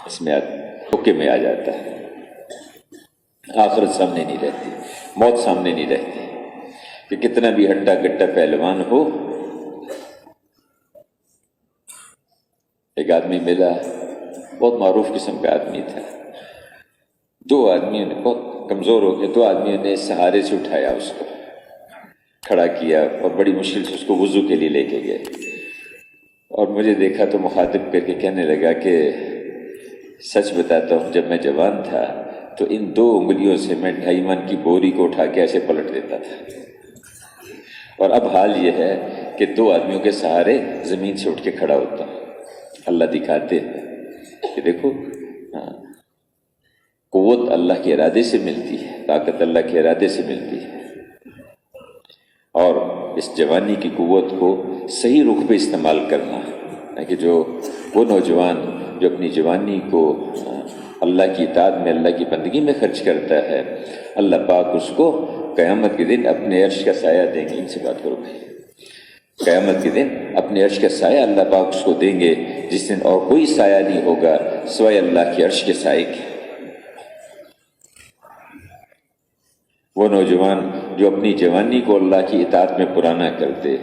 اس میں دھوکے میں آ جاتا ہے. آخرت سامنے نہیں رہتی، موت سامنے نہیں رہتی. کہ کتنا بھی ہٹا کٹا پہلوان ہو. ایک آدمی ملا، بہت معروف قسم کا آدمی تھا. دو آدمیوں نے، بہت کمزور ہو گئے، دو آدمیوں نے سہارے سے اٹھایا، اس کو کھڑا کیا اور بڑی مشکل سے اس کو وضو کے لیے لے کے گئے. اور مجھے دیکھا تو مخاطب کر کے کہنے لگا کہ سچ بتاتا ہوں، جب میں جوان تھا تو ان دو انگلیوں سے میں 2.5 من کی بوری کو اٹھا کے ایسے پلٹ دیتا تھا. اور اب حال یہ ہے کہ 2 آدمیوں کے سہارے زمین سے اٹھ کے کھڑا ہوتا ہوں. اللہ دکھاتے ہیں کہ دیکھو، قوت اللہ کے ارادے سے ملتی ہے، طاقت اللہ کے ارادے سے ملتی ہے. اور اس جوانی کی قوت کو صحیح رخ پہ استعمال کرنا ہے کہ جو وہ نوجوان جو اپنی جوانی کو اللہ کی اطاعت میں، اللہ کی بندگی میں خرچ کرتا ہے، اللہ پاک اس کو قیامت کے دن اپنے عرش کا سایہ دیں گے. ان سے بات کرو بھائی. قیامت کے دن اپنے عرش کا سایہ اللہ پاک اس کو دیں گے، جس دن اور کوئی سایہ نہیں ہوگا سوائے اللہ کے عرش کے سائے کے. وہ نوجوان جو اپنی جوانی کو اللہ کی اطاعت میں پرانا کر دے،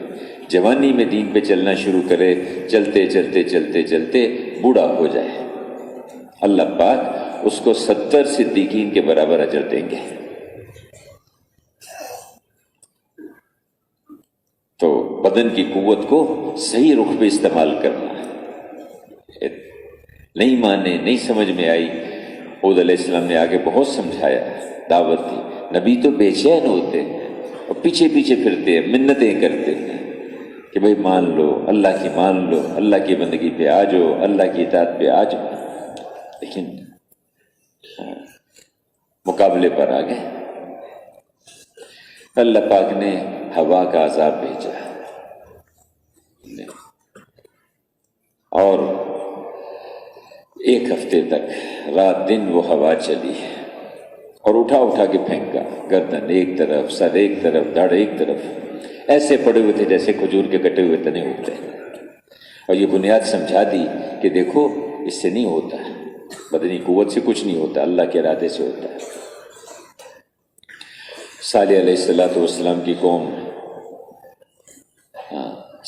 جوانی میں دین پہ چلنا شروع کرے، چلتے چلتے چلتے چلتے بوڑھا ہو جائے، اللہ پاک اس کو 70 صدیقین کے برابر اجر دیں گے. تو بدن کی قوت کو صحیح رخ پہ استعمال کرنا ہے. نہیں مانے، نہیں سمجھ میں آئی. حود علیہ السلام نے آگے بہت سمجھایا، دعوت دی. نبی تو بے چین ہوتے ہیں اور پیچھے پیچھے پھرتے ہیں، منتیں کرتے ہیں کہ بھئی مان لو، اللہ کی مان لو، اللہ کی بندگی پہ آ جاؤ، اللہ کی اطاعت پہ آ جاؤ. لیکن مقابلے پر آ گئے. اللہ پاک نے ہوا کا عذاب بھیجا اور 1 ہفتے تک رات دن وہ ہوا چلی اور اٹھا اٹھا کے پھینکا. گردن ایک طرف، سر ایک طرف، دھڑ ایک طرف، ایسے پڑے ہوئے تھے جیسے کھجور کے کٹے ہوئے تنے ہوتے ہیں. اور یہ بنیاد سمجھا دی کہ دیکھو، اس سے نہیں ہوتا، بدنی قوت سے کچھ نہیں ہوتا، اللہ کے ارادے سے ہوتا ہے. صالح علیہ السلام کی قوم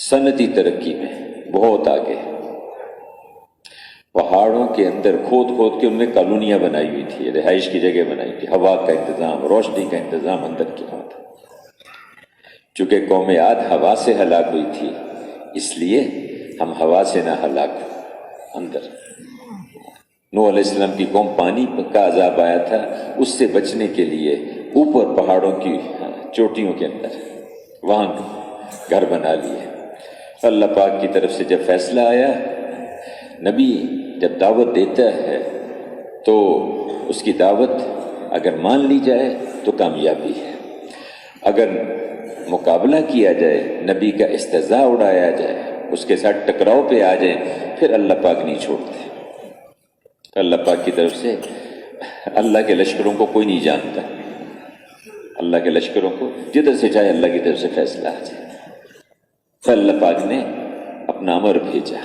صنعتی ترقی میں بہت آگے، پہاڑوں کے اندر کھود کھود کے ان میں کالونیاں بنائی ہوئی تھی، رہائش کی جگہ بنائی تھی، ہوا کا انتظام، روشنی کا انتظام اندر کیا ہوا تھا. چونکہ قوم عاد ہوا سے ہلاک ہوئی تھی، اس لیے ہم ہوا سے نہ ہلاک ہو. اندر نوح علیہ السلام کی قوم پانی کا عذاب آیا تھا، اس سے بچنے کے لیے اوپر پہاڑوں کی چوٹیوں کے اندر وہاں گھر بنا لیے. اللہ پاک کی طرف سے جب فیصلہ آیا، نبی جب دعوت دیتا ہے تو اس کی دعوت اگر مان لی جائے تو کامیابی ہے، اگر مقابلہ کیا جائے، نبی کا استہزاء اڑایا جائے، اس کے ساتھ ٹکراؤ پہ آ جائیں، پھر اللہ پاک نہیں چھوڑتے. اللہ پاک کی طرف سے اللہ کے لشکروں کو کوئی نہیں جانتا. اللہ کے لشکروں کو جدھر سے چاہے اللہ کی طرف سے فیصلہ آ جائے. تو اللہ پاک نے اپنا امر بھیجا.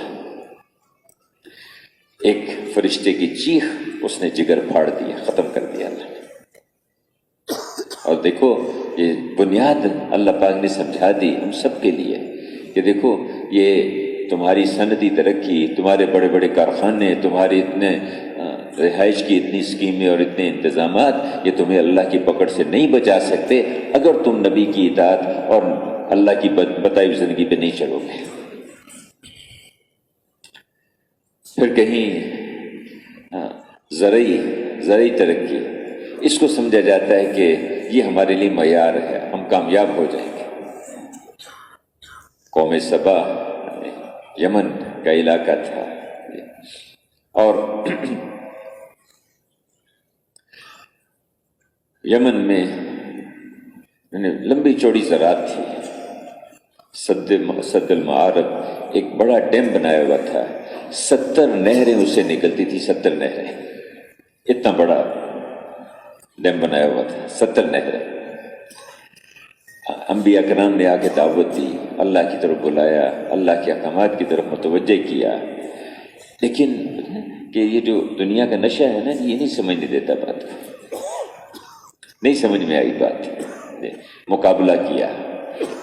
ایک فرشتے کی چیخ اس نے جگر پھاڑ دیا، ختم کر دیا اللہ نے. اور دیکھو، یہ بنیاد اللہ پاک نے سمجھا دی ہم سب کے لیے کہ دیکھو، یہ تمہاری صنعتی ترقی، تمہارے بڑے بڑے کارخانے، تمہارے اتنے رہائش کی اتنی اسکیمیں اور اتنے انتظامات، یہ تمہیں اللہ کی پکڑ سے نہیں بچا سکتے اگر تم نبی کی اطاعت اور اللہ کی بتائی ہوئی زندگی پہ نہیں چلو گے. پھر کہیں زرعی ترقی، اس کو سمجھا جاتا ہے کہ یہ ہمارے لیے معیار ہے، ہم کامیاب ہو جائیں گے. قوم سبا یمن کا علاقہ تھا اور یمن میں لمبی چوڑی زراعت تھی. سد المعارب ایک بڑا ڈیم بنایا ہوا تھا، 70 نہریں اس سے نکلتی تھی. 70 نہریں، اتنا بڑا ڈیم بنایا ہوا تھا، 70 نہریں. انبیاء کرام نے آ کے دعوت دی، اللہ کی طرف بلایا، اللہ کے احکامات کی طرف متوجہ کیا. لیکن کہ یہ جو دنیا کا نشہ ہے نا، یہ نہیں سمجھنے دیتا بات کو، نہیں سمجھ میں آئی بات، مقابلہ کیا۔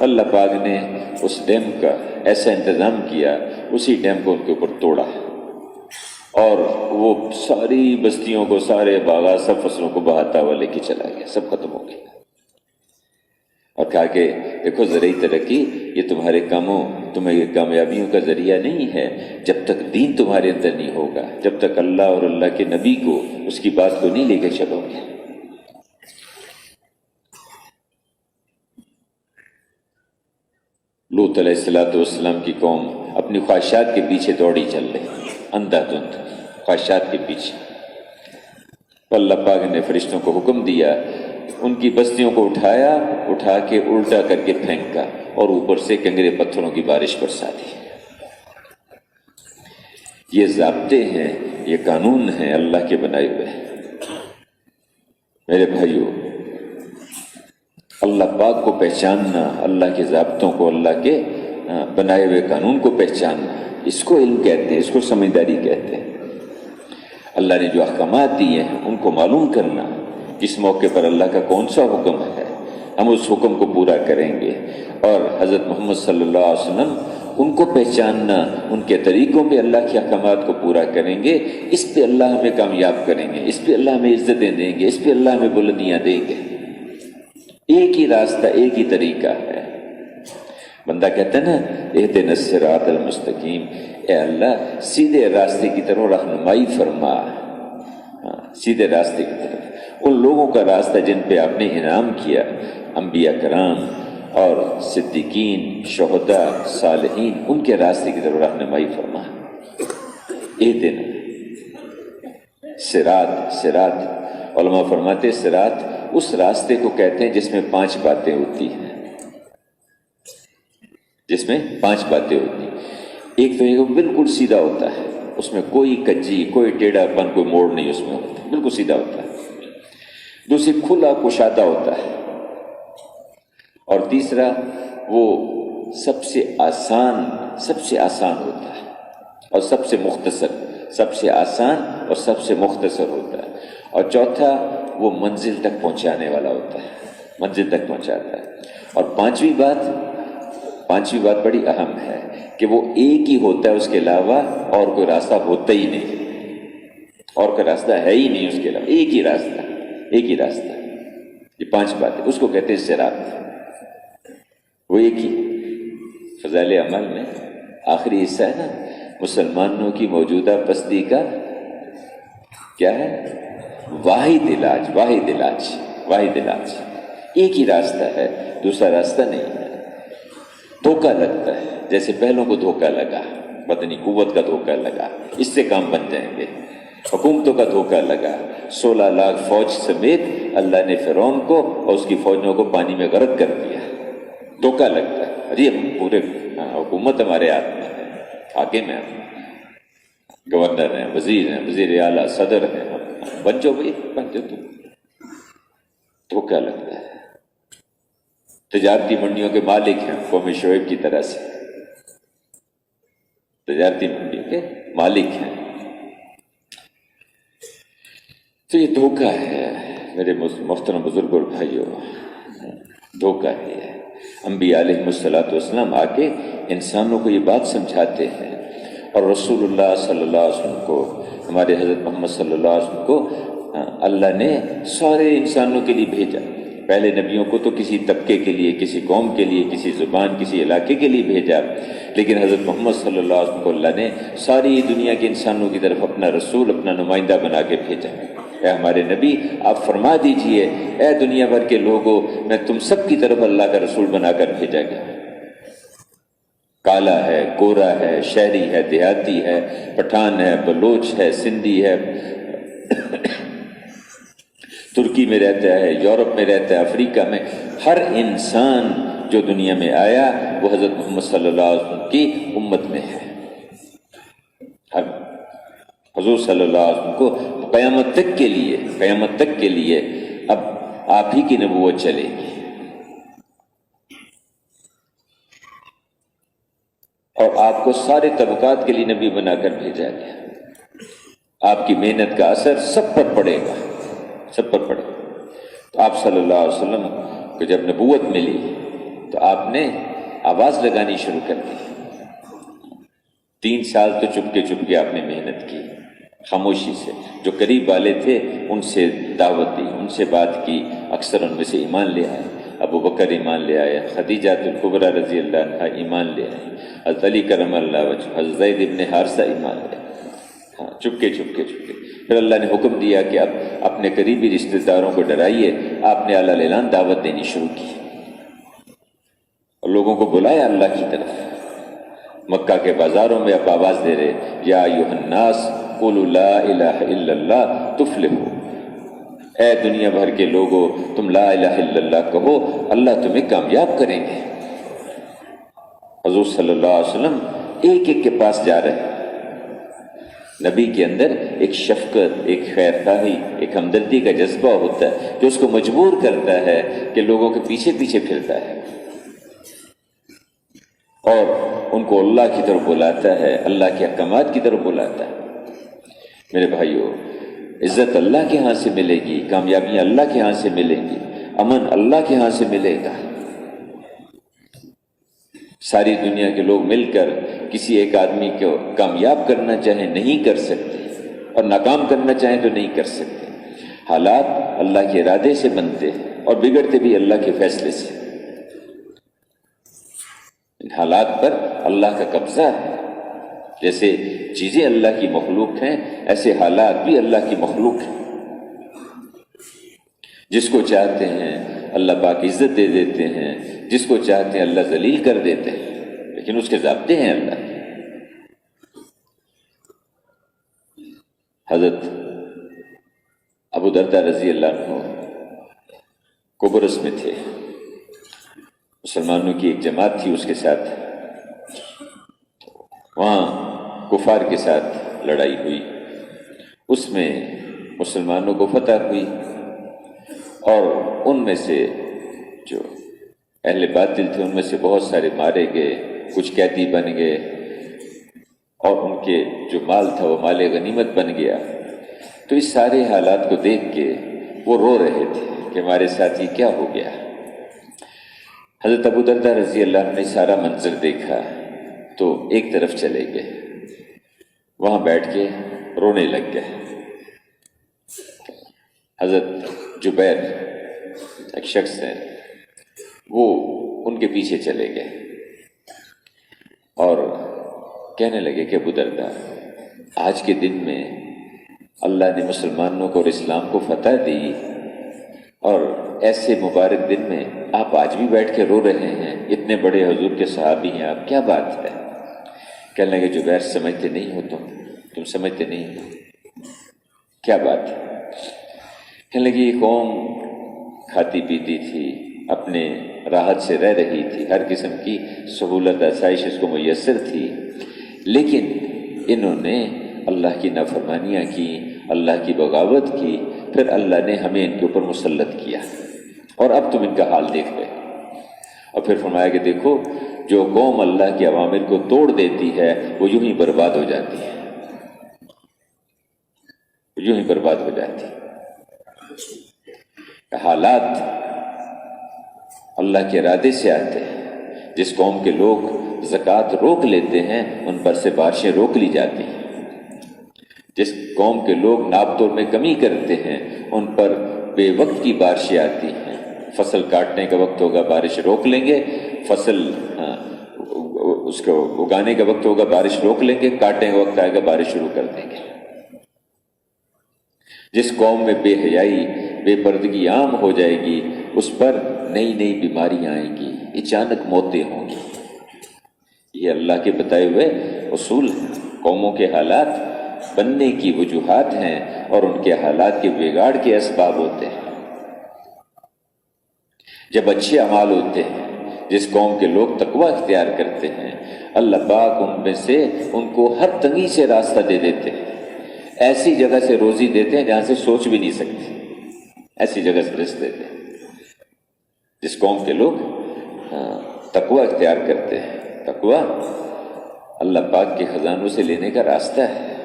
اللہ پاک نے اس ڈیم کا ایسا انتظام کیا، اسی ڈیم کو ان کے اوپر توڑا، اور وہ ساری بستیوں کو، سارے باغات، سب فصلوں کو بہاتا ہوا لے کے چلا گیا، سب ختم ہو گیا۔ اور کہا کہ دیکھو زرعی ترقی یہ تمہارے کاموں، تمہیں کامیابیوں کا ذریعہ نہیں ہے جب تک دین تمہارے اندر نہیں ہوگا، جب تک اللہ اور اللہ کے نبی کو، اس کی بات کو نہیں لے کے چلو گے۔ لوط علیہ السلام کی قوم اپنی خواہشات کے پیچھے دوڑی چل رہی، اندھا دھند خواہشات کے پیچھے۔ اللہ پاک نے فرشتوں کو حکم دیا، ان کی بستیوں کو اٹھا کے الٹا کر کے پھینکا، اور اوپر سے کنگرے پتھروں کی بارش برسا دی۔ یہ ضابطے ہیں، یہ قانون ہیں اللہ کے بنائے ہوئے۔ میرے بھائیوں، اللہ پاک کو پہچاننا، اللہ کے ضابطوں کو، اللہ کے بنائے ہوئے قانون کو پہچاننا، اس کو علم کہتے ہیں، اس کو سمجھداری کہتے ہیں۔ اللہ نے جو احکامات دیے ہیں ان کو معلوم کرنا، کس موقع پر اللہ کا کون سا حکم ہے، ہم اس حکم کو پورا کریں گے۔ اور حضرت محمد صلی اللہ علیہ وسلم، ان کو پہچاننا، ان کے طریقوں پہ اللہ کے احکامات کو پورا کریں گے، اس پہ اللہ ہمیں کامیاب کریں گے، اس پہ اللہ ہمیں عزتیں دیں گے، اس پہ اللہ ہمیں بلندیاں دیں گے۔ ایک ہی راستہ، ایک ہی طریقہ ہے۔ بندہ کہتا ہے نا، اہدنا الصراط المستقیم، اے اللہ سیدھے راستے کی طرف رہنمائی فرما، سیدھے راستے کی طرف، ان لوگوں کا راستہ جن پہ آپ نے انعام کیا، انبیاء کرام اور صدیقین، شہداء، صالحین، ان کے راستے کی طرف رہنمائی فرما۔ اہدنا صراط، علماء فرماتے صراط اس راستے کو کہتے ہیں جس میں 5 باتیں ہوتی ہیں، جس میں 5 باتیں ہوتی ہیں۔ ایک تو یہ بالکل سیدھا ہوتا ہے، اس میں کوئی کجی، کوئی ٹیڑھا پن، کوئی موڑ نہیں اس میں ہوتا، بالکل سیدھا ہوتا ہے۔ دوسری کھلا کشادہ ہوتا ہے، اور تیسرا وہ سب سے آسان ہوتا ہے، اور سب سے مختصر، سب سے آسان اور سب سے مختصر ہوتا ہے، اور چوتھا وہ منزل تک پہنچانے والا ہوتا ہے، منزل تک پہنچاتا ہے۔ اور پانچویں بات بڑی اہم ہے کہ وہ ایک ہی ہوتا ہے، اس کے علاوہ اور کوئی راستہ ہوتا ہی نہیں، اور کوئی راستہ ہے ہی نہیں اس کے علاوہ، ایک ہی راستہ۔ یہ 5 باتیں، اس کو کہتے ہیں صراط، وہ ایک ہی۔ فضائل عمل میں آخری حصہ ہے نا، مسلمانوں کی موجودہ پستی کا کیا ہے؟ واحد علاج، ایک ہی راستہ ہے، دوسرا راستہ نہیں ہے۔ دھوکہ لگتا ہے، جیسے پہلوں کو دھوکہ لگا، بدنی قوت کا دھوکہ لگا، اس سے کام بن جائیں گے، حکومتوں کا دھوکہ لگا، 16 لاکھ فوج سمیت اللہ نے فرعون کو اور اس کی فوجوں کو پانی میں غرق کر دیا۔ دھوکہ لگتا ہے، ارے پورے حکومت ہمارے ہاتھ میں ہے، حاکم ہیں، گورنر ہیں، وزیر ہیں، وزیر اعلیٰ، صدر ہیں، بن جاؤ تم۔ دھوکہ لگتا ہے۔ تجارتی منڈیوں کے مالک ہیں، قوم شعیب کی طرح سے تجارتی منڈیوں کے مالک ہیں۔ تو یہ دھوکہ ہے میرے محترم بزرگوں اور بھائیوں، دھوکہ ہے۔ انبیاء علیہ السلام آ کے انسانوں کو یہ بات سمجھاتے ہیں، اور رسول اللہ صلی اللہ علیہ وسلم کو، ہمارے حضرت محمد صلی اللہ علیہ وسلم کو اللہ نے سارے انسانوں کے لیے بھیجا۔ پہلے نبیوں کو تو کسی طبقے کے لیے، کسی قوم کے لیے، کسی زبان، کسی علاقے کے لیے بھیجا، لیکن حضرت محمد صلی اللہ علیہ وسلم کو اللہ نے ساری دنیا کے انسانوں کی طرف اپنا رسول، اپنا نمائندہ بنا کے بھیجا۔ اے ہمارے نبی، آپ فرما دیجئے، اے دنیا بھر کے لوگوں، میں تم سب کی طرف اللہ کا رسول بنا کر بھیجا گیا۔ کالا ہے، گورا ہے، شہری ہے، دیہاتی ہے، پٹھان ہے، بلوچ ہے، سندھی ہے، ترکی میں رہتا ہے، یورپ میں رہتا ہے، افریقہ میں، ہر انسان جو دنیا میں آیا وہ حضرت محمد صلی اللہ علیہ وسلم کی امت میں ہے۔ حضور صلی اللہ علیہ وسلم کو قیامت تک کے لیے اب آپ ہی کی نبوت چلے گی، اور آپ کو سارے طبقات کے لیے نبی بنا کر بھیجا گیا۔ آپ کی محنت کا اثر سب پر پڑے گا، سب پر پڑے گا۔ تو آپ صلی اللہ علیہ وسلم کو جب نبوت ملی تو آپ نے آواز لگانی شروع کر دی۔ 3 سال تو چپکے آپ نے محنت کی، خاموشی سے۔ جو قریب والے تھے ان سے دعوت دی، ان سے بات کی، اکثر ان میں سے ایمان لے آئے۔ ابو بکر ایمان لے آئے، خدیجہ الکبریٰ رضی اللہ عنہا ایمان لے آئے، حضرت علی کرم اللہ وجہ، حضرت زید ابن حارثہ ایمان لے آئے۔ ہاں، چپکے پھر اللہ نے حکم دیا کہ اب اپنے قریبی رشتہ داروں کو ڈرائیے۔ آپ نے اعلان اعلان دعوت دینی شروع کی اور لوگوں کو بلایا اللہ کی طرف۔ مکہ کے بازاروں میں آپ آواز دے رہے، یا ایھا الناس قولوا لا الہ الا اللہ تفلحوا، اے دنیا بھر کے لوگوں تم لا الہ الا اللہ کہو، اللہ تمہیں کامیاب کریں گے۔ حضور صلی اللہ علیہ وسلم ایک ایک کے پاس جا رہے ہیں۔ نبی کے اندر ایک شفقت، ایک خیر خواہی، ایک ہمدردی کا جذبہ ہوتا ہے جو اس کو مجبور کرتا ہے کہ لوگوں کے پیچھے پھرتا ہے اور ان کو اللہ کی طرف بلاتا ہے، اللہ کے احکامات کی طرف بلاتا ہے۔ میرے بھائیو، عزت اللہ کے ہاں سے ملے گی، کامیابیاں اللہ کے ہاں سے ملیں گی، امن اللہ کے ہاں سے ملے گا۔ ساری دنیا کے لوگ مل کر کسی ایک آدمی کو کامیاب کرنا چاہیں نہیں کر سکتے، اور ناکام کرنا چاہیں تو نہیں کر سکتے۔ حالات اللہ کے ارادے سے بنتے ہیں اور بگڑتے بھی اللہ کے فیصلے سے۔ ان حالات پر اللہ کا قبضہ ہے۔ جیسے چیزیں اللہ کی مخلوق ہیں، ایسے حالات بھی اللہ کی مخلوق ہیں۔ جس کو چاہتے ہیں اللہ پاک عزت دے دیتے ہیں، جس کو چاہتے ہیں اللہ ذلیل کر دیتے ہیں، لیکن اس کے ضابطے ہیں اللہ کے۔ حضرت ابو درداء رضی اللہ عنہ قبرص میں تھے، مسلمانوں کی ایک جماعت تھی اس کے ساتھ، وہاں کفار کے ساتھ لڑائی ہوئی، اس میں مسلمانوں کو فتح ہوئی، اور ان میں سے جو اہل باطل تھے ان میں سے بہت سارے مارے گئے، کچھ قیدی بن گئے، اور ان کے جو مال تھا وہ مال غنیمت بن گیا۔ تو اس سارے حالات کو دیکھ کے وہ رو رہے تھے کہ ہمارے ساتھ یہ کیا ہو گیا۔ حضرت ابو درداء رضی اللہ عنہ نے سارا منظر دیکھا تو ایک طرف چلے گئے، وہاں بیٹھ کے رونے لگ گئے۔ حضرت جبیر ایک شخص ہے، وہ ان کے پیچھے چلے گئے اور کہنے لگے کہ ابو درداء، آج کے دن میں اللہ نے مسلمانوں کو اور اسلام کو فتح دی، اور ایسے مبارک دن میں آپ آج بھی بیٹھ کے رو رہے ہیں، اتنے بڑے حضور کے صحابی ہیں آپ، کیا بات ہے؟ کہنے لگے جبیر سمجھتے نہیں ہو تم سمجھتے نہیں ہو، کیا بات ہے؟ کہنے لگے یہ قوم کھاتی پیتی تھی، اپنے راحت سے رہ رہی تھی، ہر قسم کی سہولت آسائش اس کو میسر تھی، لیکن انہوں نے اللہ کی نافرمانیاں کی، اللہ کی بغاوت کی، پھر اللہ نے ہمیں ان کے اوپر مسلط کیا، اور اب تم ان کا حال دیکھ گئے۔ اور پھر فرمایا کہ دیکھو، جو قوم اللہ کے اوامر کو توڑ دیتی ہے وہ یوں ہی برباد ہو جاتی ہے، یوں ہی برباد ہو جاتی ہے۔ حالات اللہ کے ارادے سے آتے ہیں۔ جس قوم کے لوگ زکوٰۃ روک لیتے ہیں ان پر سے بارشیں روک لی جاتی ہیں، جس قوم کے لوگ ناپ تول میں کمی کرتے ہیں ان پر بے وقت کی بارشیں آتی ہیں۔ فصل کاٹنے کا وقت ہوگا بارش روک لیں گے، فصل اس کو اگانے کا وقت ہوگا بارش روک لیں گے، کاٹنے کا وقت آئے گا بارش شروع کر دیں گے۔ جس قوم میں بے حیائی، بے پردگی عام ہو جائے گی اس پر نئی نئی بیماریاں آئیں گی، اچانک موتیں ہوں گی۔ یہ اللہ کے بتائے ہوئے اصول ہیں۔ قوموں کے حالات بننے کی وجوہات ہیں اور ان کے حالات کے بگاڑ کے اسباب ہوتے ہیں۔ جب اچھے اعمال ہوتے ہیں، جس قوم کے لوگ تقوی اختیار کرتے ہیں، اللہ پاک ان میں سے ان کو ہر تنگی سے راستہ دے دیتے ہیں، ایسی جگہ سے روزی دیتے ہیں جہاں سے سوچ بھی نہیں سکتے، ایسی جگہ سے رزق دیتے ہیں۔ جس قوم کے لوگ تقوی اختیار کرتے ہیں، تقوی اللہ پاک کے خزانوں سے لینے کا راستہ ہے۔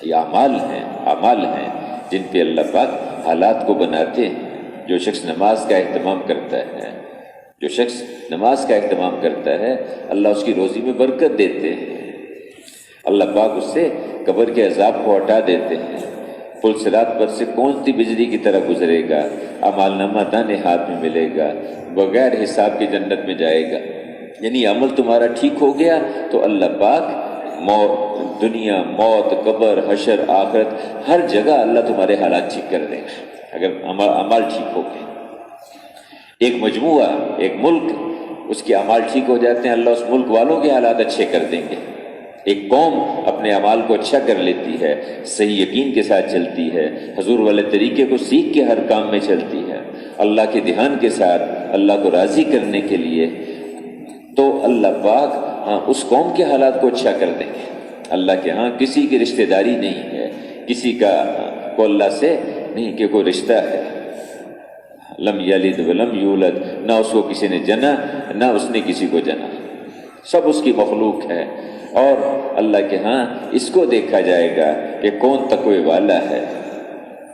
یہ اعمال ہیں جن پہ اللہ پاک حالات کو بناتے ہیں۔ جو شخص نماز کا اہتمام کرتا ہے اللہ اس کی روزی میں برکت دیتے ہیں، اللہ پاک اس سے قبر کے عذاب کو ہٹا دیتے ہیں، پل صراط پر سے کون سی بجلی کی طرح گزرے گا، اعمال نامہ دانے ہاتھ میں ملے گا، بغیر حساب کے جنت میں جائے گا۔ یعنی عمل تمہارا ٹھیک ہو گیا تو اللہ پاک دنیا، موت، قبر، حشر، آخرت، ہر جگہ اللہ تمہارے حالات ٹھیک کر دے گا اگر اعمال ٹھیک ہو گئے۔ ایک مجموعہ، ایک ملک، اس کے اعمال ٹھیک ہو جاتے ہیں، اللہ اس ملک والوں کے حالات اچھے کر دیں گے۔ ایک قوم اپنے اعمال کو اچھا کر لیتی ہے، صحیح یقین کے ساتھ چلتی ہے، حضور والے طریقے کو سیکھ کے ہر کام میں چلتی ہے، اللہ کے دھیان کے ساتھ اللہ کو راضی کرنے کے لیے، تو اللہ پاک اس قوم کے حالات کو اچھا کر دیں گے۔ اللہ کے ہاں کسی کی رشتہ داری نہیں ہے، کسی کا کو اللہ سے نہیں کہ کوئی رشتہ ہے، لم یلد ولم یولد، نہ اس کو کسی نے جنا نہ اس نے کسی کو جنا، سب اس کی مخلوق ہے۔ اور اللہ کے ہاں اس کو دیکھا جائے گا کہ کون تقوی والا ہے،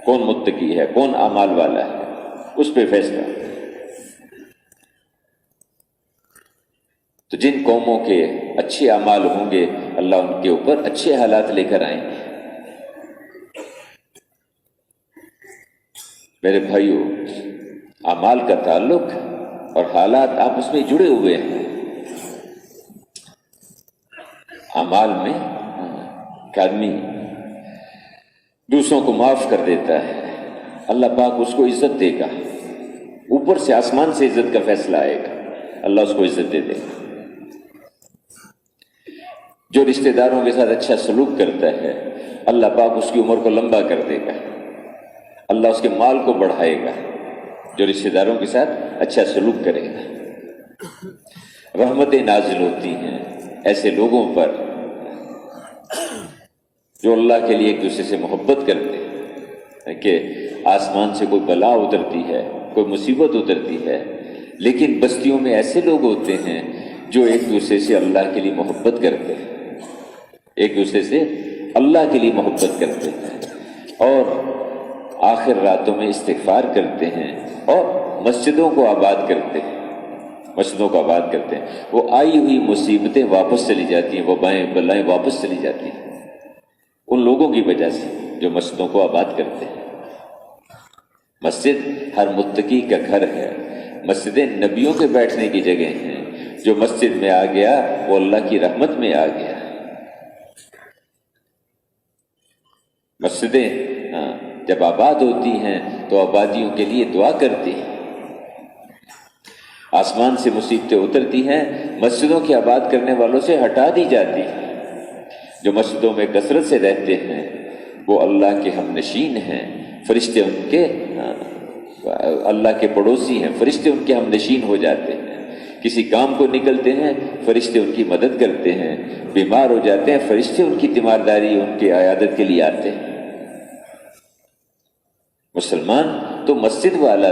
کون متقی ہے، کون اعمال والا ہے، اس پہ فیصلہ۔ تو جن قوموں کے اچھے اعمال ہوں گے اللہ ان کے اوپر اچھے حالات لے کر آئیں گے۔ میرے بھائیوں، اعمال کا تعلق اور حالات آپس میں جڑے ہوئے ہیں۔ اعمال میں ایک آدمی دوسروں کو معاف کر دیتا ہے، اللہ پاک اس کو عزت دے گا، اوپر سے آسمان سے عزت کا فیصلہ آئے گا، اللہ اس کو عزت دے دے گا۔ جو رشتہ داروں کے ساتھ اچھا سلوک کرتا ہے اللہ پاک اس کی عمر کو لمبا کر دے گا، اللہ اس کے مال کو بڑھائے گا، جو رشتہ داروں کے ساتھ اچھا سلوک کرے گا۔ رحمتیں نازل ہوتی ہیں ایسے لوگوں پر جو اللہ کے لیے ایک دوسرے سے محبت کرتے ہیں، کہ آسمان سے کوئی بلا اترتی ہے، کوئی مصیبت اترتی ہے، لیکن بستیوں میں ایسے لوگ ہوتے ہیں جو ایک دوسرے سے اللہ کے لیے محبت کرتے ہیں، ایک دوسرے سے اللہ کے لیے محبت کرتے ہیں، اور آخر راتوں میں استغفار کرتے ہیں اور مسجدوں کو آباد کرتے ہیں، وہ آئی ہوئی مصیبتیں واپس چلی جاتی ہیں، وبائیں بلائیں واپس چلی جاتی ہیں ان لوگوں کی وجہ سے جو مسجدوں کو آباد کرتے ہیں۔ مسجد ہر متقی کا گھر ہے، مسجدیں نبیوں کے بیٹھنے کی جگہ ہیں، جو مسجد میں آ گیا وہ اللہ کی رحمت میں آ گیا۔ مسجدیں جب آباد ہوتی ہیں تو آبادیوں کے لیے دعا کرتی ہیں، آسمان سے مصیبتیں اترتی ہیں، مسجدوں کے آباد کرنے والوں سے ہٹا دی جاتی ہیں۔ جو مسجدوں میں کثرت سے رہتے ہیں وہ اللہ کے ہم نشین ہیں، فرشتے ان کے اللہ کے پڑوسی ہیں، فرشتے ان کے ہم نشین ہو جاتے ہیں۔ کسی کام کو نکلتے ہیں فرشتے ان کی مدد کرتے ہیں، بیمار ہو جاتے ہیں فرشتے ان کی تیمارداری، ان کی عیادت کے لیے آتے ہیں۔ مسلمان تو مسجد والا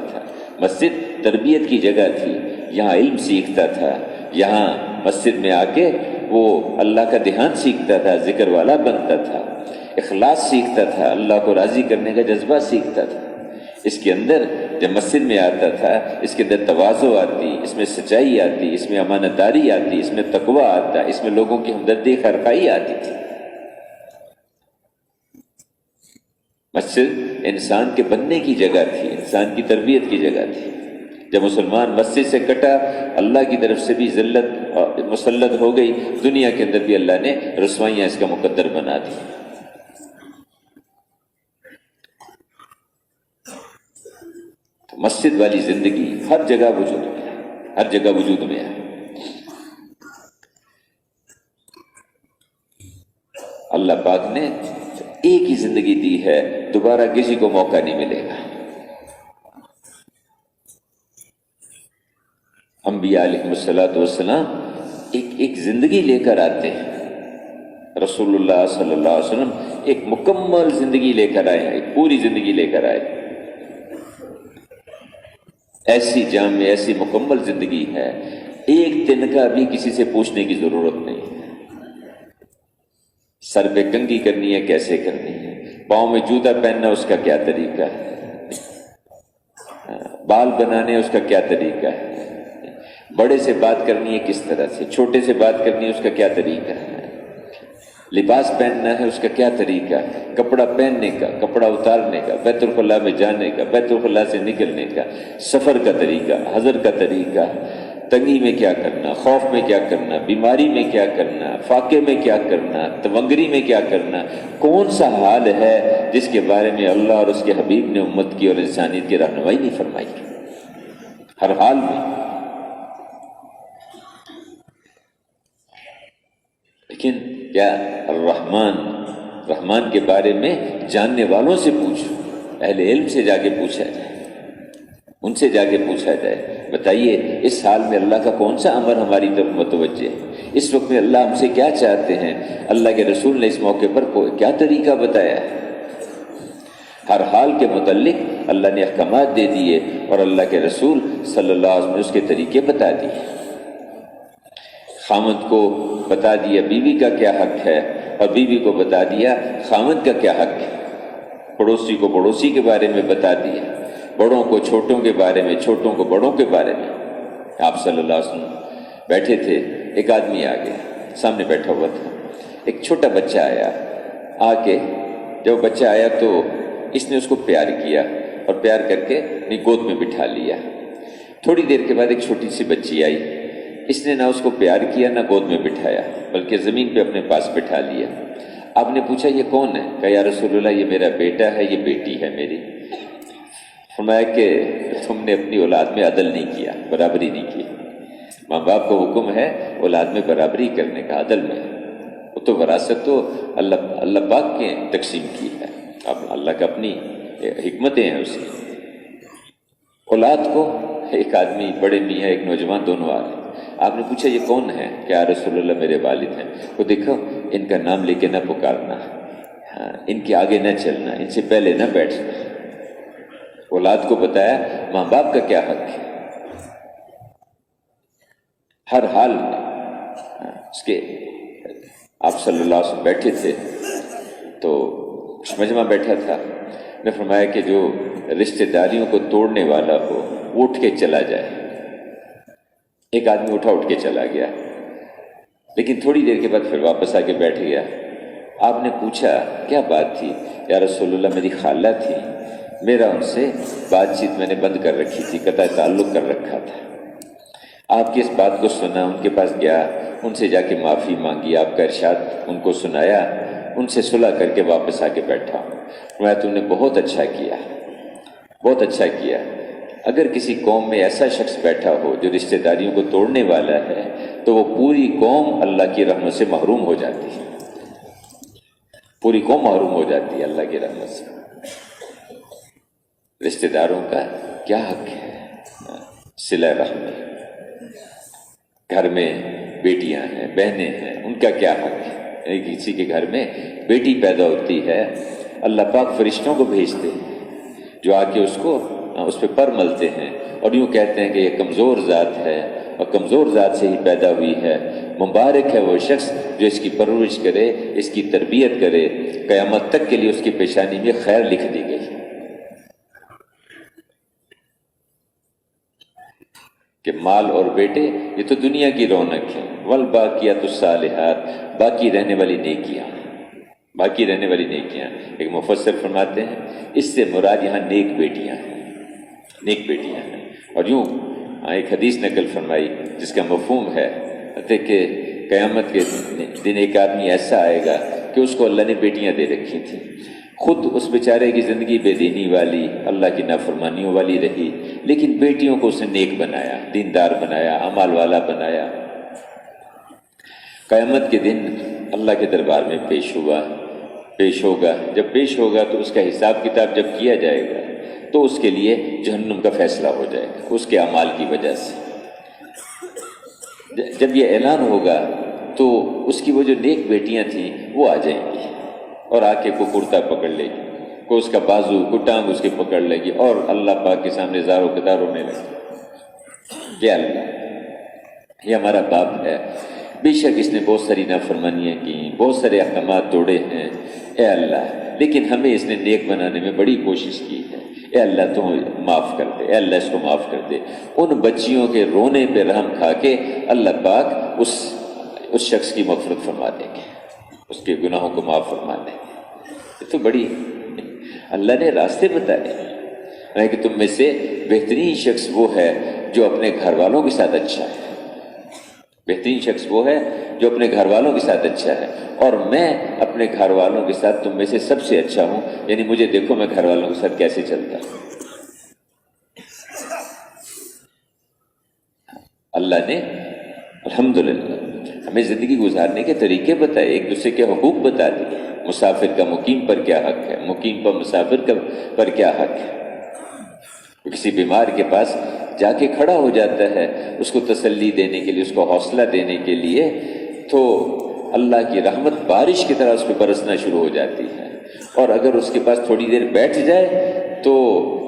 تھا، مسجد تربیت کی جگہ تھی، یہاں علم سیکھتا تھا، یہاں مسجد میں آ کے وہ اللہ کا دھیان سیکھتا تھا، ذکر والا بنتا تھا، اخلاص سیکھتا تھا، اللہ کو راضی کرنے کا جذبہ سیکھتا تھا۔ اس کے اندر جب مسجد میں آتا تھا اس کے اندر تواضع آتی، اس میں سچائی آتی، اس میں امانت داری آتی، اس میں تقوی آتا، اس میں لوگوں کی ہمدردی خیرخواہی آتی تھی۔ مسجد انسان کے بننے کی جگہ تھی، انسان کی تربیت کی جگہ تھی۔ جب مسلمان مسجد سے کٹا اللہ کی طرف سے بھی ذلت مسلط ہو گئی، دنیا کے اندر بھی اللہ نے رسوائیاں اس کا مقدر بنا دی۔ مسجد والی زندگی ہر جگہ وجود میں ہے۔ اللہ پاک نے ایک ہی زندگی دی ہے، دوبارہ کسی کو موقع نہیں ملے گا۔ انبیاء علیہ الصلوۃ والسلام ایک زندگی لے کر آتے ہیں، رسول اللہ صلی اللہ علیہ وسلم ایک مکمل زندگی لے کر آئے ہیں، ایک پوری زندگی لے کر آئے، ایسی جامع ایسی مکمل زندگی ہے، ایک دن کا بھی کسی سے پوچھنے کی ضرورت نہیں، سر پہ کنگھی کرنی ہے کیسے کرنی ہے، پاؤں میں جوتا پہننا اس کا کیا طریقہ ہے، بال بنانے اس کا کیا طریقہ ہے، بڑے سے بات کرنی ہے کس طرح سے، چھوٹے سے بات کرنی ہے اس کا کیا طریقہ ہے، لباس پہننا ہے اس کا کیا طریقہ ہے، کپڑا پہننے کا، کپڑا اتارنے کا، بیت الخلاء میں جانے کا، بیت الخلاء سے نکلنے کا، سفر کا طریقہ، حضر کا طریقہ، تنگی میں کیا کرنا، خوف میں کیا کرنا، بیماری میں کیا کرنا، فاقے میں کیا کرنا، تونگری میں کیا کرنا، کون سا حال ہے جس کے بارے میں اللہ اور اس کے حبیب نے امت کی اور انسانیت کی رہنمائی نہیں فرمائی؟ ہر حال میں. لیکن کیا رحمان کے بارے میں جاننے والوں سے پوچھو، اہل علم سے جا کے پوچھا جائے، ان سے جا کے پوچھا جائے، بتائیے اس حال میں اللہ کا کون سا امر ہماری طرف متوجہ ہے، اس وقت میں اللہ ہم سے کیا چاہتے ہیں، اللہ کے رسول نے اس موقع پر کیا طریقہ بتایا ہے. ہر حال کے متعلق اللہ نے احکامات دے دیے اور اللہ کے رسول صلی اللہ علیہ وسلم نے اس کے طریقے بتا دیے. خامد کو بتا دیا بیوی کا کیا حق ہے اور بیوی کو بتا دیا خامد کا کیا حق ہے، پڑوسی کو پڑوسی کے بارے میں بتا دیا، بڑوں کو چھوٹوں کے بارے میں، چھوٹوں کو بڑوں کے بارے میں. آپ صلی اللہ علیہ وسلم بیٹھے تھے، ایک آدمی آ گیا، سامنے بیٹھا ہوا تھا، ایک چھوٹا بچہ آیا، آ کے جب بچہ آیا تو اس نے اس کو پیار کیا اور پیار کر کے اپنی گود میں بٹھا لیا. تھوڑی دیر کے بعد ایک چھوٹی سی بچی آئی، اس نے نہ اس کو پیار کیا نہ گود میں بٹھایا بلکہ زمین پہ اپنے پاس بٹھا لیا. آپ نے پوچھا یہ کون ہے؟ کہا یا رسول اللہ یہ میرا بیٹا ہے، یہ بیٹی ہے میری. فرمایا کہ تم نے اپنی اولاد میں عدل نہیں کیا، برابری نہیں کی. ماں باپ کو حکم ہے اولاد میں برابری کرنے کا، عدل میں. وہ تو وراثت تو اللہ پاک کے تقسیم کی ہے، اب اللہ کا اپنی حکمتیں ہیں اس کی. اولاد کو ایک آدمی بڑے میاں ایک نوجوان دونوں آ گئے. آپ نے پوچھا یہ کون ہے؟ کیا رسول اللہ میرے والد ہیں. وہ دیکھو ان کا نام لے کے نہ پکارنا، ہاں ان کے آگے نہ چلنا، ان سے پہلے نہ بیٹھنا. اولاد کو بتایا ماں باپ کا کیا حق ہے ہر حال میں. اس کے آپ صلی اللہ علیہ وسلم بیٹھے تھے تو مجمع بیٹھا تھا. نے فرمایا کہ جو رشتہ داریوں کو توڑنے والا ہو وہ اٹھ کے چلا جائے. ایک آدمی اٹھ کے چلا گیا، لیکن تھوڑی دیر کے بعد پھر واپس آ کے بیٹھ گیا. آپ نے پوچھا کیا بات تھی؟ یا رسول اللہ میری خالہ تھی، میرا ان سے بات چیت میں نے بند کر رکھی تھی، قطع تعلق کر رکھا تھا. آپ کی اس بات کو سنا، ان کے پاس گیا، ان سے جا کے معافی مانگی، آپ کا ارشاد ان کو سنایا، ان سے صلح کر کے واپس آ کے بیٹھا ہوں. میں تم نے بہت اچھا کیا، بہت اچھا کیا. اگر کسی قوم میں ایسا شخص بیٹھا ہو جو رشتہ داریوں کو توڑنے والا ہے تو وہ پوری قوم اللہ کی رحمت سے محروم ہو جاتی ہے، پوری قوم محروم ہو جاتی ہے اللہ کی رحمت سے. رشتہ داروں کا کیا حق ہے؟ صلہ رحمی. گھر میں بیٹیاں ہیں، بہنیں ہیں، ان کا کیا حق ہے؟ کسی کے گھر میں بیٹی پیدا ہوتی ہے، اللہ پاک فرشتوں کو بھیجتے ہیں جو آ کے اس پہ پر ملتے ہیں اور یوں کہتے ہیں کہ یہ کمزور ذات ہے اور کمزور ذات سے ہی پیدا ہوئی ہے. مبارک ہے وہ شخص جو اس کی پرورش کرے، اس کی تربیت کرے، قیامت تک کے لیے اس کی پیشانی میں خیر لکھ دی گئی کہ مال اور بیٹے یہ تو دنیا کی رونق ہے. والباقیات الصالحات، باقی رہنے والی نیکیاں، باقی رہنے والی نیکیاں. ایک مفسر فرماتے ہیں اس سے مراد یہاں نیک بیٹیاں ہیں، نیک بیٹیاں ہیں. اور یوں ایک حدیث نقل فرمائی جس کا مفہوم ہے کہ قیامت کے دن ایک آدمی ایسا آئے گا کہ اس کو اللہ نے بیٹیاں دے رکھی تھیں. خود اس بیچارے کی زندگی بے دینی والی، اللہ کی نافرمانیوں والی رہی، لیکن بیٹیوں کو اس نے نیک بنایا، دیندار بنایا، اعمال والا بنایا. قیامت کے دن اللہ کے دربار میں پیش ہوگا. جب پیش ہوگا تو اس کا حساب کتاب جب کیا جائے گا تو اس کے لیے جہنم کا فیصلہ ہو جائے گا اس کے اعمال کی وجہ سے. جب یہ اعلان ہوگا تو اس کی وہ جو نیک بیٹیاں تھیں وہ آ جائیں گی اور آ کے کوئی کرتا پکڑ لے گی، کوئی اس کا بازو، کوئی ٹانگ اس کے پکڑ لے گی اور اللہ پاک کے سامنے زاروں قطار رونے لگے. یہ اللہ، یہ ہمارا باپ ہے، بے شک اس نے بہت ساری نافرمانیاں کی، بہت سارے احکامات توڑے ہیں اے اللہ، لیکن ہمیں اس نے نیک بنانے میں بڑی کوشش کی ہے، اے اللہ تو معاف کر دے، اے اللہ اس کو معاف کر دے۔ ان بچیوں کے رونے پہ رحم کھا کے اللہ پاک اس شخص کی مغفرت فرما دیں گے، اس کے گناہوں کو معاف فرما دیں گے۔ یہ تو بڑی اللہ نے راستے بتائے کہ تم میں سے بہترین شخص وہ ہے جو اپنے گھر والوں کے ساتھ اچھا ہے، بہترین شخص وہ ہے جو اپنے گھر والوں کے ساتھ اچھا ہے، اور میں اپنے گھر والوں کے ساتھ تم میں سے سب سے اچھا ہوں، یعنی مجھے دیکھو میں گھر والوں کے ساتھ کیسے چلتا ہوں۔ اللہ نے الحمدللہ ہمیں زندگی گزارنے کے طریقے بتائے، ایک دوسرے کے حقوق بتا دیے، مسافر کا مقیم پر کیا حق ہے، مقیم پر مسافر پر کیا حق ہے۔ کسی بیمار کے پاس جا کے کھڑا ہو جاتا ہے اس کو تسلی دینے کے لیے، اس کو حوصلہ دینے کے لیے، تو اللہ کی رحمت بارش کی طرح اس پہ برسنا شروع ہو جاتی ہے، اور اگر اس کے پاس تھوڑی دیر بیٹھ جائے تو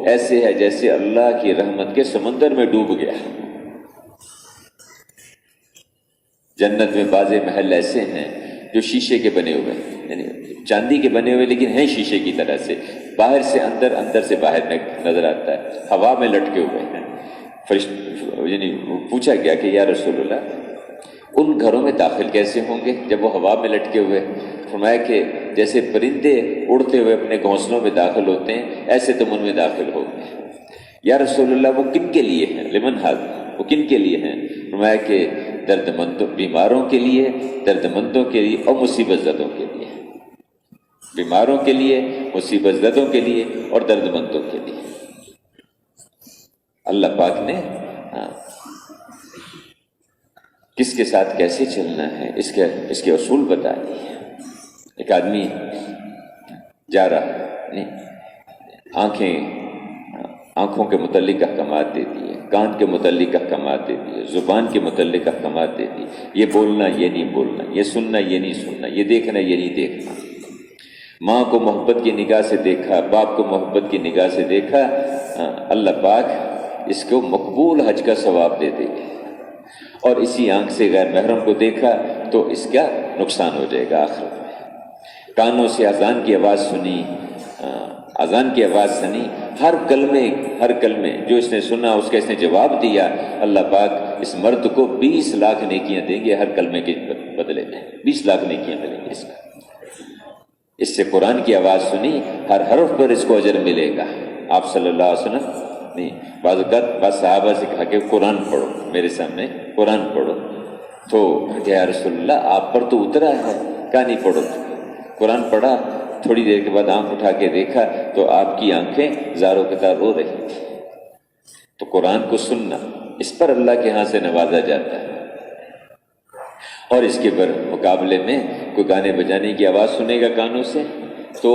ایسے ہے جیسے اللہ کی رحمت کے سمندر میں ڈوب گیا۔ جنت میں بعض محل ایسے ہیں جو شیشے کے بنے ہوئے ہیں، یعنی چاندی کے بنے ہوئے لیکن ہیں شیشے کی طرح سے، باہر سے اندر، اندر سے باہر نظر آتا ہے، ہوا میں لٹکے ہوئے ہیں۔ یعنی پوچھا گیا کہ یا رسول اللہ ان گھروں میں داخل کیسے ہوں گے جب وہ ہوا میں لٹکے ہوئے؟ فرمایا کہ جیسے پرندے اڑتے ہوئے اپنے گھونسلوں میں داخل ہوتے ہیں ایسے تم ان میں داخل ہو گے۔ یا رسول اللہ وہ کن کے لیے ہیں؟ لمن حال، وہ کن کے لیے ہیں؟ فرمایا کہ درد مندوں، بیماروں کے لیے، درد مندوں کے لیے اور مصیبت زدوں کے لیے، بیماروں کے لیے، مصیبت زدوں کے لیے اور درد مندوں کے لیے۔ اللہ پاک نے کس کے ساتھ کیسے چلنا ہے اس کے اصول بتا دیے۔ ایک آدمی جا رہا ہے، آنکھوں کے متعلق احکامات دے دیے، کان کے متعلق احکامات دے دیے، زبان کے متعلق احکامات دے دیے، یہ بولنا یہ نہیں بولنا، یہ سننا یہ نہیں سننا، یہ دیکھنا یہ نہیں دیکھنا۔ ماں کو محبت کی نگاہ سے دیکھا، باپ کو محبت کی نگاہ سے دیکھا، اللہ پاک اس کو مقبول حج کا ثواب دے دے گے، اور اسی آنکھ سے غیر محرم کو دیکھا تو اس کا نقصان ہو جائے گا آخرت میں۔ کانوں سے اذان کی آواز سنی، اذان کی آواز سنی، ہر کلمے جو اس نے سنا اس کا اس نے جواب دیا، اللہ پاک اس مرد کو 20 لاکھ نیکیاں دیں گے ہر کلمے کے بدلے میں، 20 لاکھ نیکیاں ملیں گے اس کا۔ اس سے قرآن کی آواز سنی، ہر حرف پر اس کو اجر ملے گا۔ آپ صلی اللہ علیہ وسلم نہیں، بعض صحابہ سے کہا کہ قرآن پڑھو، میرے سامنے قرآن پڑھو، تو یا رسول اللہ آپ پر تو اترا ہے، کہا نہیں پڑھو۔ قرآن پڑھا، تھوڑی دیر کے بعد آنکھ اٹھا کے دیکھا تو آپ کی آنکھیں زاروں قطار رو رہی تھی۔ تو قرآن کو سننا، اس پر اللہ کے ہاں سے نوازا جاتا ہے، اور اس کے مقابلے میں کوئی گانے بجانے کی آواز سنے گا کانوں سے تو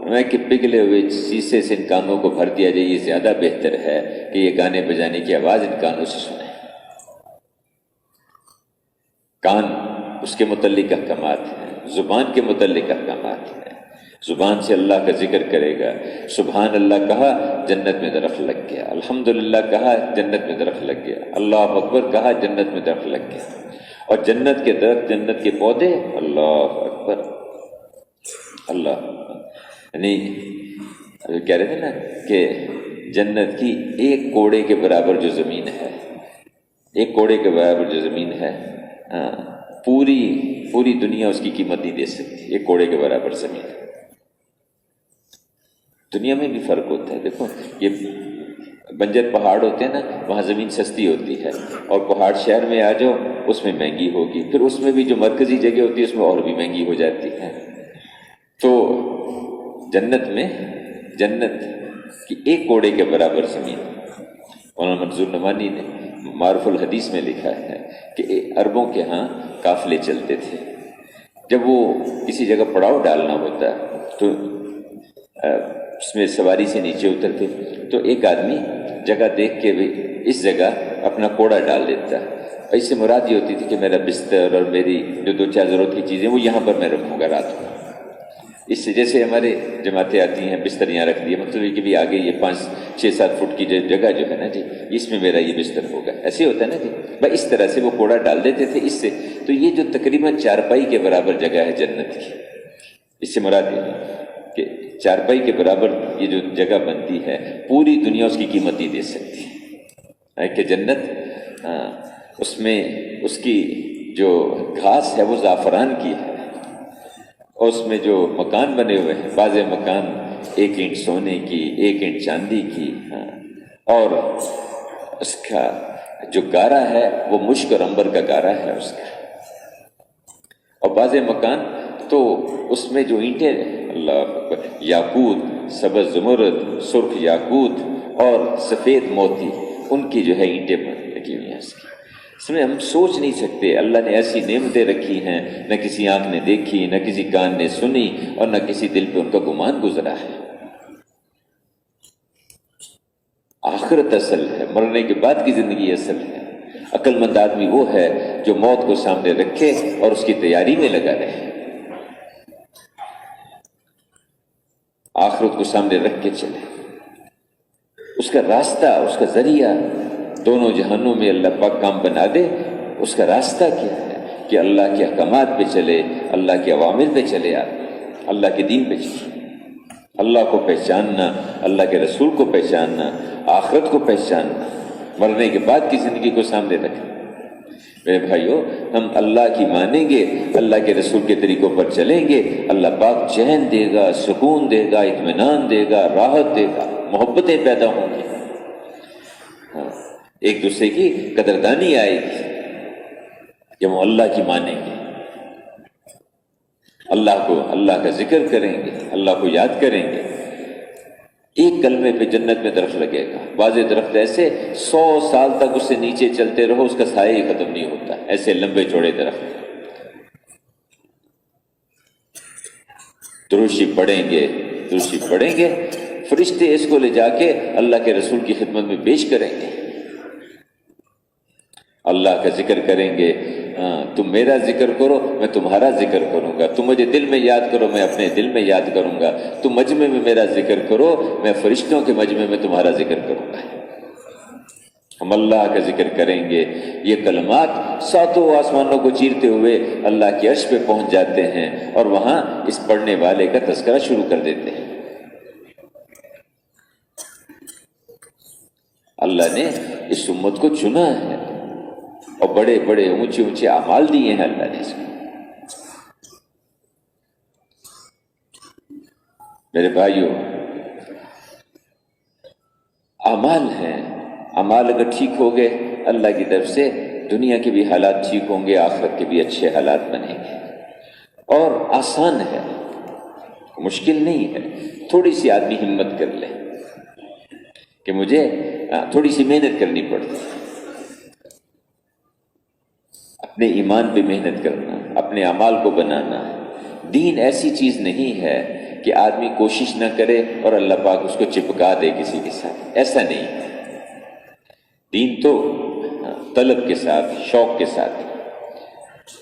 میں کہ پگھلے ہوئے شیشے سے ان کانوں کو بھر دیا جائے، یہ زیادہ بہتر ہے کہ یہ گانے بجانے کی آواز ان کانوں سے سنیں۔ کان اس کے متعلق احکامات ہیں، زبان کے متعلق احکامات ہیں، زبان سے اللہ کا ذکر کرے گا، سبحان اللہ کہا جنت میں درخت لگ گیا، الحمدللہ کہا جنت میں درخت لگ گیا، اللہ اکبر کہا جنت میں درخت لگ گیا، اور جنت کے درخت، جنت کے پودے، اللہ اکبر، اللہ، یعنی کہہ رہے تھے نا کہ جنت کی ایک کوڑے کے برابر جو زمین ہے، ایک کوڑے کے برابر جو زمین ہے، پوری دنیا اس کی قیمت نہیں دے سکتی، ایک کوڑے کے برابر زمین ہے۔ دنیا میں بھی فرق ہوتا ہے، دیکھو یہ بنجر پہاڑ ہوتے ہیں نا، وہاں زمین سستی ہوتی ہے، اور پہاڑ شہر میں آ جاؤ اس میں مہنگی ہوگی، پھر اس میں بھی جو مرکزی جگہ ہوتی ہے اس میں اور بھی مہنگی ہو جاتی ہے۔ تو جنت میں، جنت کی ایک کوڑے کے برابر زمین۔ مولانا منظور نعمانی نے معرف الحدیث میں لکھا ہے کہ عربوں کے ہاں قافلے چلتے تھے، جب وہ کسی جگہ پڑاؤ ڈالنا ہوتا تو اس میں سواری سے نیچے اترتے تو ایک آدمی جگہ دیکھ کے بھی اس جگہ اپنا کوڑا ڈال دیتا، اس سے مراد یہ ہوتی تھی کہ میرا بستر اور میری جو 2-4 ضرورت کی چیزیں وہ یہاں پر میں رکھوں گا رات کو۔ اس سے جیسے ہمارے جماعتیں آتی ہیں بستر یہاں رکھ دیا، مطلب کہ بھی آگے یہ 5-6-7 فٹ کی جگہ جو ہے نا جی، اس میں میرا یہ بستر ہوگا، ایسے ہوتا ہے نا جی بھائی، اس طرح سے وہ کوڑا ڈال دیتے تھے اس سے. تو یہ جو تقریباً چارپائی کے برابر جگہ ہے جنت کی، اس سے مراد یہ ہے کہ چارپائی کے برابر یہ جو جگہ بنتی ہے پوری دنیا اس کی قیمت نہیں دے سکتی ہے کہ جنت اس میں اس کی جو گھاس ہے وہ زعفران کی ہے، اور اس میں جو مکان بنے ہوئے ہیں، بعض مکان 1 اینٹ سونے کی، 1 اینٹ چاندی کی، اور اس کا جو گارا ہے وہ مشک اور عنبر کا گارا ہے اس کا، اور بعض مکان تو اس میں جو اینٹیں اللہ اکبر، یاقوت، سبز زمرد، سرخ یاقوت اور سفید موتی، ان کی جو ہے اینٹیں لگی ہوئی ہیں اس میں ہم سوچ نہیں سکتے. اللہ نے ایسی نعمتیں رکھی ہیں، نہ کسی آنکھ نے دیکھی، نہ کسی کان نے سنی، اور نہ کسی دل پہ ان کا گمان گزرا ہے. آخرت اصل ہے، مرنے کے بعد کی زندگی اصل ہے. عقل مند آدمی وہ ہے جو موت کو سامنے رکھے اور اس کی تیاری میں لگا رہے، آخرت کو سامنے رکھ کے چلے. اس کا راستہ، اس کا ذریعہ دونوں جہانوں میں اللہ پاک کام بنا دے. اس کا راستہ کیا ہے کہ اللہ کے احکامات پہ چلے، اللہ کے اوامر پہ چلے، اللہ کے دین پہ چلے. اللہ کو پہچاننا، اللہ کے رسول کو پہچاننا، آخرت کو پہچاننا، مرنے کے بعد کی زندگی کو سامنے رکھنا. میرے بھائیو، ہم اللہ کی مانیں گے، اللہ کے رسول کے طریقوں پر چلیں گے، اللہ پاک چین دے گا، سکون دے گا، اطمینان دے گا، راحت دے گا، محبتیں پیدا ہوں گی، ایک دوسرے کی قدردانی آئے گی جب ہم اللہ کی مانیں گے، اللہ کا ذکر کریں گے، اللہ کو یاد کریں گے. ایک کلمے پہ جنت میں درخت لگے گا. بعض درخت ایسے 100 سال تک اس سے نیچے چلتے رہو، اس کا سایہ ہی ختم نہیں ہوتا، ایسے لمبے چوڑے درخت. دروشی پڑھیں گے، فرشتے اس کو لے جا کے اللہ کے رسول کی خدمت میں پیش کریں گے، اللہ کا ذکر کریں گے. تم میرا ذکر کرو، میں تمہارا ذکر کروں گا. تم مجھے دل میں یاد کرو، میں اپنے دل میں یاد کروں گا. تم مجمع میں میرا ذکر کرو، میں فرشتوں کے مجمع میں تمہارا ذکر کروں گا. ہم اللہ کا ذکر کریں گے. یہ کلمات 7 آسمانوں کو چیرتے ہوئے اللہ کے عرش پہ پہنچ جاتے ہیں، اور وہاں اس پڑھنے والے کا تذکرہ شروع کر دیتے ہیں. اللہ نے اس امت کو چنا ہے اور بڑے بڑے اونچے اونچے اعمال دیے ہیں اللہ نے اس کو. میرے بھائیوں، اعمال ہیں، اعمال اگر ٹھیک ہو گئے اللہ کی طرف سے دنیا کے بھی حالات ٹھیک ہوں گے، آخرت کے بھی اچھے حالات بنیں گے. اور آسان ہے، مشکل نہیں ہے. تھوڑی سی آدمی ہمت کر لے کہ مجھے تھوڑی سی محنت کرنی پڑتی، اپنے ایمان پہ محنت کرنا، اپنے اعمال کو بنانا. دین ایسی چیز نہیں ہے کہ آدمی کوشش نہ کرے اور اللہ پاک اس کو چپکا دے کسی کے ساتھ، ایسا نہیں ہے. دین تو طلب کے ساتھ، شوق کے ساتھ.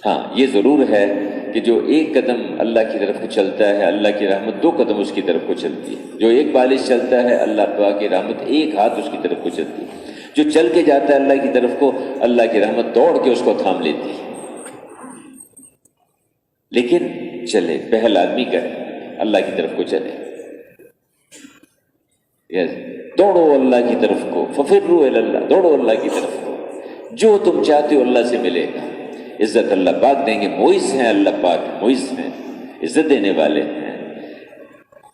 ہاں یہ ضرور ہے کہ جو ایک قدم اللہ کی طرف کو چلتا ہے، اللہ کی رحمت 2 قدم اس کی طرف کو چلتی ہے. جو ایک بالش چلتا ہے، اللہ پاک کی رحمت 1 ہاتھ اس کی طرف کو چلتی ہے. جو چل کے جاتا ہے اللہ کی طرف کو، اللہ کی رحمت دوڑ کے اس کو تھام لیتی ہے. لیکن چلے، پہل آدمی کرے، اللہ کی طرف کو چلے. دوڑو اللہ کی طرف کو، ففروا الی اللہ، دوڑو اللہ کی طرف کو. جو تم چاہتے ہو اللہ سے ملے گا. عزت اللہ پاک دیں گے. معز ہیں اللہ پاک، معز ہیں، عزت دینے والے ہیں.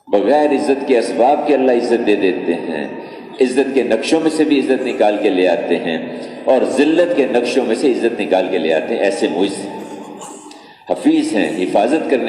بغیر عزت کے اسباب کے اللہ عزت دے دیتے ہیں. عزت کے نقشوں میں سے بھی عزت نکال کے لے آتے ہیں، اور ذلت کے نقشوں میں سے عزت نکال کے لے آتے ہیں. ایسے معز ہیں، حفیظ ہیں، حفاظت کرنے